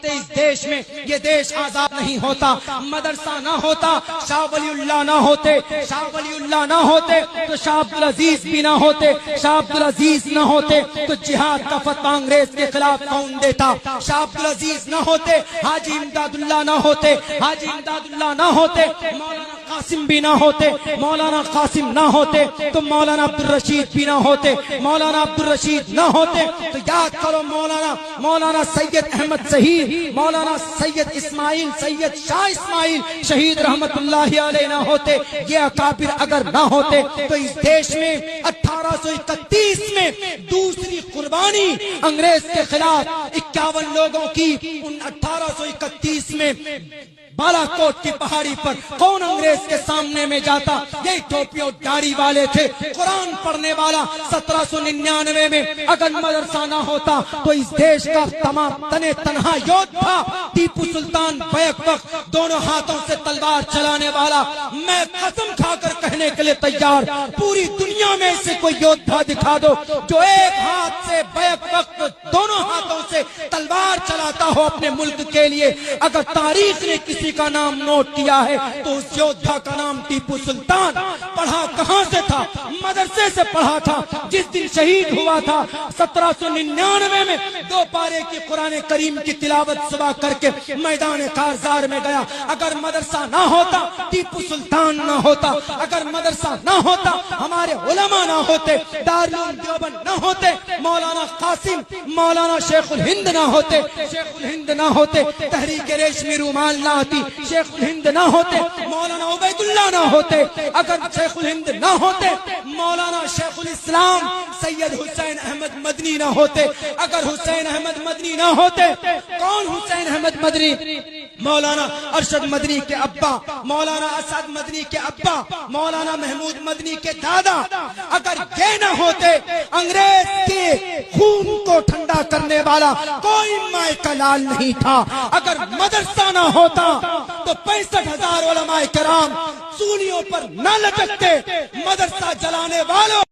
پاتے اس دیش میں یہ دیش آزاد نہیں ہوتا. مدرسہ نہ ہوتا شاہ ولی اللہ نہ ہوتے, شاہ ولی اللہ نہ ہوتے تو شاہ عبدالعزیز بھی نہ ہوتے, شاہ عبدالعزیز نہ ہوتے تو جہاد کا فتویٰ انگریز کے خلاف کون دیتا, شاہ عبدالعزیز نہ ہوتے حاجی امداد اللہ نہ ہوتے, حاجی امداد اللہ نہ ہوتے مولانا قاسم بھی نہ ہوتے, مولانا قاسم نہ ہوتے تو مولانا عبدالرشید بھی نہ ہوتے, مولانا عبدالرشید نہ ہوتے تو یاد کرو مولانا سید احمد ظہیر, مولانا سید اسماعیل, سید شاہ اسماعیل شہید رحمت اللہ علیہ نہ ہوتے. یہ اکابر اگر نہ ہوتے تو اس دیش میں 1831 میں دوسری قربانی انگریز کے خلاف 51 لوگوں کی, ان 1831 میں بالا کوٹ کی پہاڑی پر کون انگریز کے سامنے میں جاتا؟ یہی ٹوپی اور داڑھی والے تھے, قرآن پڑھنے والا. 1799 میں اگر مدرسہ نہ ہوتا تو اس دیش کا تمام تنہا یودھا ٹیپو سلطان بیک وقت دونوں ہاتھوں سے تلوار چلانے والا, میں قسم کھا کر کہنے کے لیے تیار, پوری دنیا میں سے کوئی یودھا دکھا دو جو ایک ہاتھ سے بیک وقت دونوں ہاتھوں سے تلوار چلاتا ہو اپنے ملک کے لیے. اگر تاریخ نے کسی کا نام نوٹ کیا ہے تو اس یودھا کا نام ٹیپو سلطان. پڑھا کہاں سے تھا؟ مدرسے سے پڑھا تھا. جس دن شہید ہوا تھا 1799 میں 2 پارے کی قرآن کریم کی تلاوت صبح کر کے میدان کارزار میں گیا. اگر مدرسہ نہ ہوتا ٹیپو سلطان نہ ہوتا, اگر مدرسہ نہ ہوتا ہمارے علماء نہ ہوتے, دارالعلوم دیوبند نہ ہوتے, مولانا قاسم, مولانا شیخ الہند نہ ہوتے, شیخ الہند نہ ہوتے, تحریک ریشمی رومال نہ آتی, شیخ الہند نہ ہوتے, مولانا عبید اللہ نہ ہوتے, اگر شیخ الہند نہ ہوتے مولانا شیخ الاسلام سید حسین احمد مدنی نہ ہوتے, اگر حسین احمد مدنی نہ ہوتے, کون حسین احمد مدنی؟ مولانا ارشد مدنی کے ابا, مولانا اسد مدنی کے ابا, مولانا محمود مدنی کے دادا. اگر یہ نہ ہوتے انگریز کے خون کو ٹھنڈا کرنے والا کوئی مائے کا لال نہیں تھا. اگر مدرسہ نہ ہوتا تو 65,000 علماء کرام سولیوں پر نہ لٹکتے. مدرسہ جلانے والوں